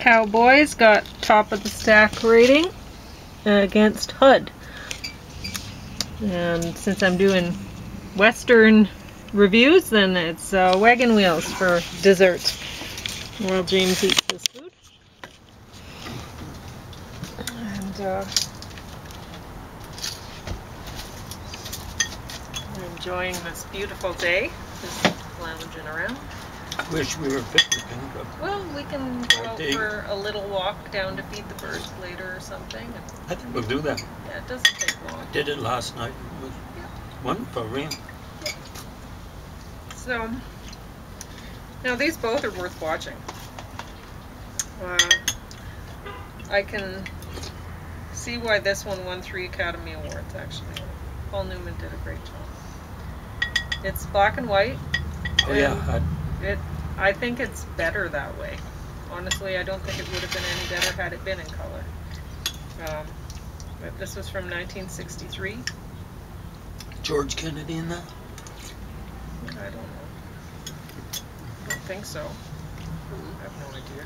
Cowboys got top of the stack rating against HUD. And since I'm doing Western reviews, then it's Wagon Wheels for dessert while James eats his food. And I'm enjoying this beautiful day, just lounging around. I wish we were picnicking, but well, we can go out for a little walk down to feed the birds later or something. I think we'll do that. Yeah, it doesn't take long. I did it last night. It was wonderful rain. Yeah. So, now these both are worth watching. I can see why this one won 3 Academy Awards, actually. Paul Newman did a great job. It's black and white. Oh yeah. I think it's better that way. Honestly, I don't think it would have been any better had it been in color. But this was from 1963. George Kennedy in that? I don't know. I don't think so. I have no idea.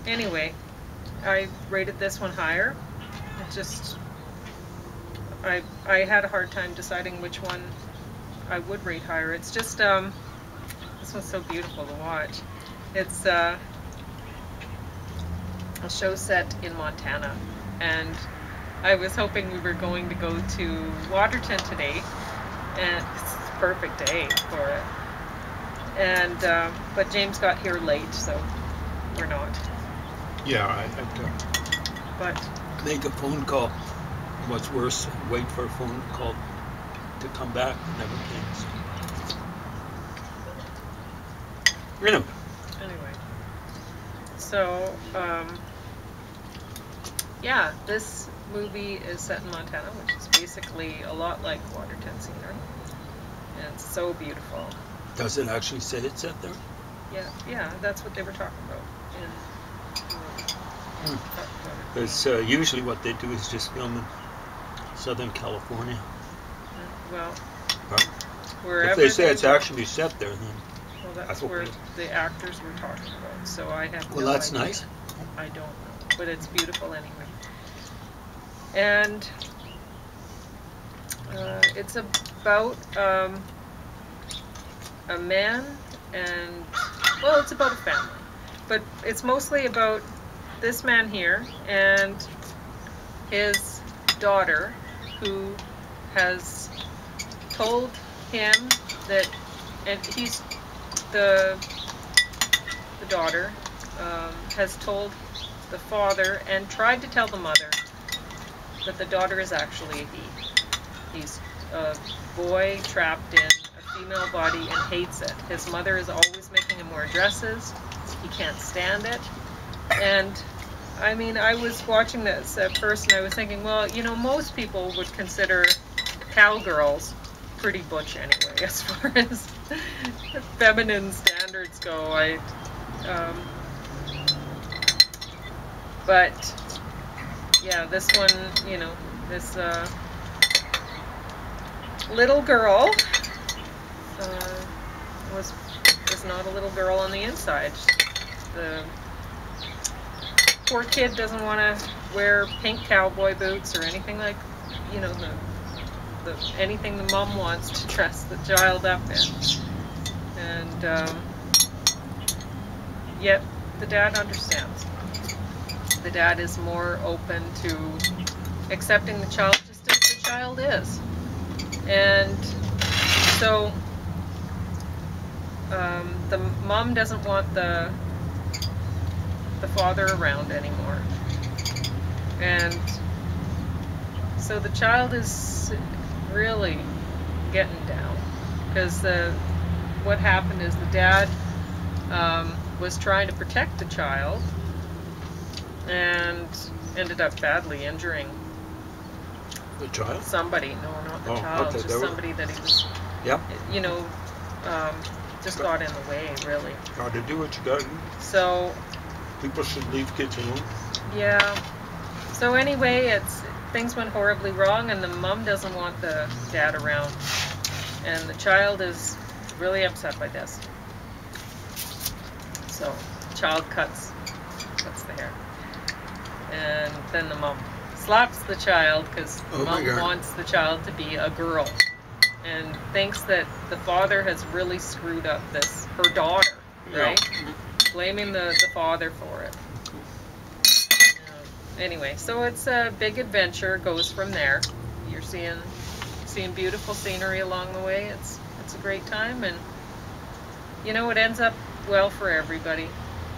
Anyway, I rated this one higher. It just... I had a hard time deciding which one I would rate higher. It's just... this one's so beautiful to watch. It's a show set in Montana, and I was hoping we were going to go to Waterton today, and it's a perfect day for it. And but James got here late, so we're not. Yeah, I had to But make a phone call. What's worse, wait for a phone call to come back. Never came. So. Anyway, so yeah, this movie is set in Montana, which is basically a lot like Waterton scenery, and it's so beautiful. Does it actually say it's set there? Yeah, that's what they were talking about. Because usually what they do is just film in Southern California. Well, if they say it's actually set there, then well, that's where the actors were talking about. So I have well, no that's idea. nice. I don't know, but it's beautiful anyway. And it's about a man and, well, it's about a family, but it's mostly about this man here and his daughter, who has told him that, and he's the daughter has told the father and tried to tell the mother that the daughter is actually a he. He's a boy trapped in a female body and hates it. His mother is always making him wear dresses. He can't stand it. And I mean, I was watching this at first and I was thinking, well, you know, most people would consider cowgirls pretty butch anyway, as far as feminine standards go. But yeah, this one, you know, this little girl was not a little girl on the inside. The poor kid doesn't want to wear pink cowboy boots or anything like, you know, anything the mom wants to dress the child up in. And yet the dad understands. The dad is more open to accepting the child just as the child is. And so the mom doesn't want the father around anymore. And so the child is really getting down, because what happened is the dad was trying to protect the child and ended up badly injuring the child? Somebody. No, not the child. Okay, just somebody that he was, you know, just got in the way, really. Gotta do what you gotta do. So people should leave kids alone. Yeah. So anyway, things went horribly wrong, and the mom doesn't want the dad around, and the child is really upset by this. So the child cuts cuts the hair. And then the mom slaps the child because Oh my mom God. wants the child to be a girl and thinks that the father has really screwed up her daughter, right? Yeah. Blaming the father for it. Anyway, so it's a big adventure, goes from there. You're seeing beautiful scenery along the way. It's a great time, and you know, it ends up well for everybody.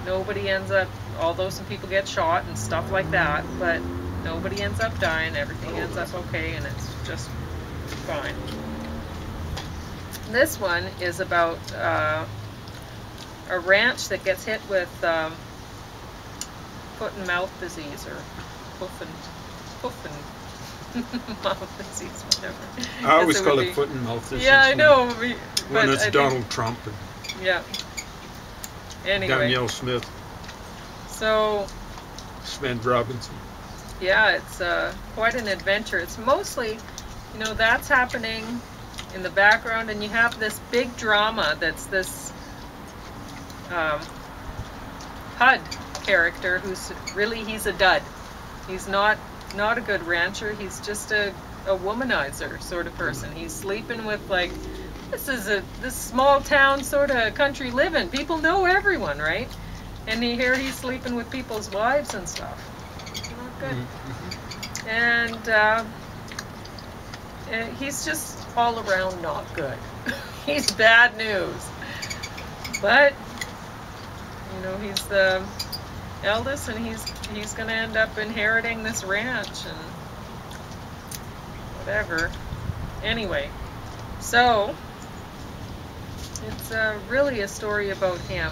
Nobody ends up, although some people get shot and stuff like that, but nobody ends up dying. Everything ends up okay, and it's just fine. This one is about a ranch that gets hit with foot and mouth disease, or hoof and mouth disease, whatever. I always call it foot and mouth disease. Yeah, I know. When it's Donald Trump and yeah. Anyway. Danielle Smith, So. Sven Robinson. Yeah, it's quite an adventure. It's mostly, you know, that's happening in the background, and you have this big drama that's this HUD character who's really, he's a dud. He's not a good rancher. He's just a womanizer sort of person. He's sleeping with, like, this small town sort of country living. People know everyone, right? And he's sleeping with people's wives and stuff. Not good. Mm-hmm. And he's just all around not good. He's bad news. But you know, he's the eldest, and he's going to end up inheriting this ranch and whatever. Anyway, so it's really a story about him,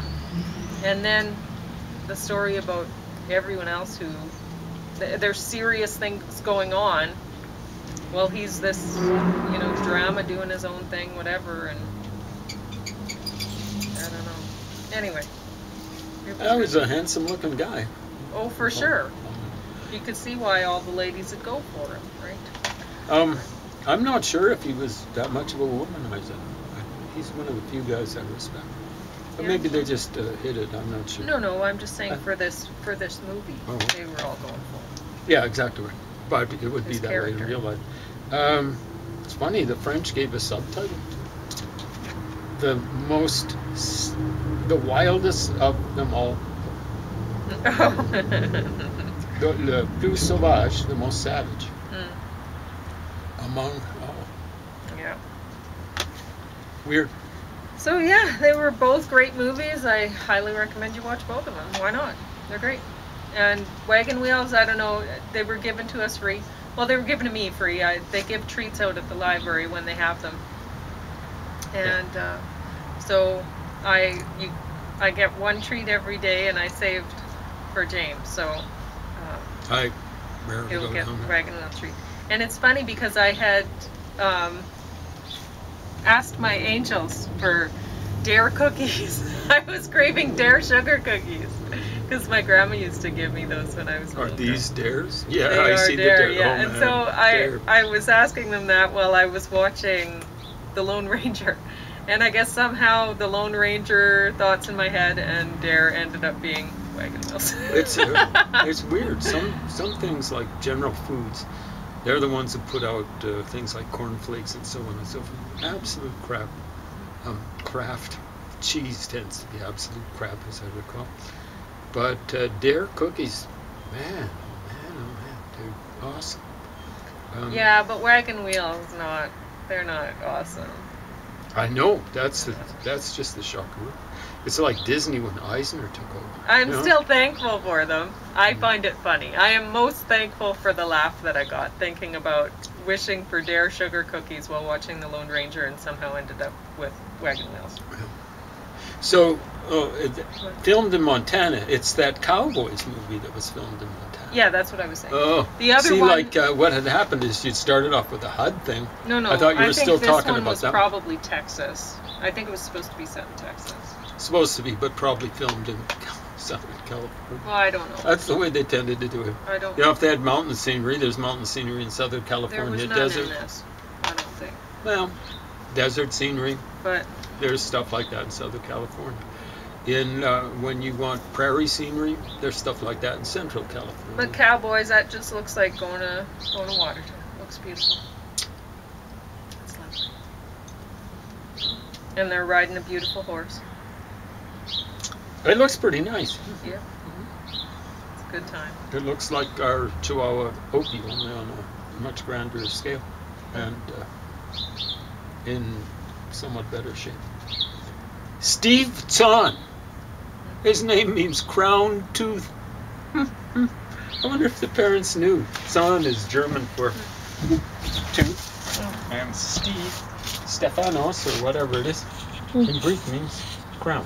and then the story about everyone else who there's serious things going on. Well, he's this, you know, drama doing his own thing, whatever, and I don't know. Anyway. That was a handsome-looking guy. Oh, for sure. You could see why all the ladies would go for him, right? I'm not sure if he was that much of a womanizer. He's one of the few guys I respect. But Yeah. maybe they just hit it. I'm not sure. No, I'm just saying for this movie, Oh. they were all going for him. Yeah, exactly right. But it would be His that character. way in real life. It's funny, the French gave a subtitle. The wildest of them all. Le plus sauvage, the most savage. Among all. Yeah. Weird. So yeah, they were both great movies. I highly recommend you watch both of them. Why not? They're great. And Wagon Wheels, I don't know, they were given to us free. Well, they were given to me free. They give treats out at the library when they have them. And so I get one treat every day, and I saved for James. So I rarely he'll go get down there. Wagon Wheel treat. And it's funny because I had asked my angels for Dare cookies. I was craving Dare sugar cookies because my grandma used to give me those when I was Are little. these dares? Yeah, They I are see Dare, the dare. yeah. Oh, And man. so Dare. I was asking them that while I was watching The Lone Ranger. And I guess somehow The Lone Ranger thoughts in my head and Dare ended up being Wagon Wheels. It's weird. Some things like General Foods, they're the ones that put out things like cornflakes and so on and so forth. Absolute crap. Kraft cheese tends to be absolute crap, as I recall. But Dare cookies, man, they're awesome. Yeah, but Wagon Wheels they're not awesome. I know, that's just the shocker. It's like Disney when Eisner took over. I'm you know? still thankful for them. I find it funny. I am most thankful for the laugh that I got thinking about wishing for Dare sugar cookies while watching The Lone Ranger and somehow ended up with Wagon Wheels. So, filmed in Montana. It's that Cowboys movie that was filmed in Montana. Yeah, that's what I was saying. Oh, The other see, one, like what had happened is you'd started off with the HUD thing. no, I thought you were think still this talking one about was that. probably Texas. I think it was supposed to be set in Texas. Supposed to be, but probably filmed in Southern California. Well, I don't know. That's the way they tended to do it. I don't You know, if they had mountain scenery, there's mountain scenery in Southern There California. was none Desert. in this, I don't think. Well, desert scenery. But There's stuff like that in Southern California. In when you want prairie scenery, there's stuff like that in Central California. But Cowboys, that just looks like going to Waterton. Looks beautiful. It's lovely. And they're riding a beautiful horse. It looks pretty nice. Yeah. It's a good time. It looks like our Chihuahua Opie, only on a much grander scale and in somewhat better shape. Steve Zahn. His name means crown tooth. I wonder if the parents knew. Zahn is German for tooth. And Steve, Stephanos, or whatever it is, in Greek means crown.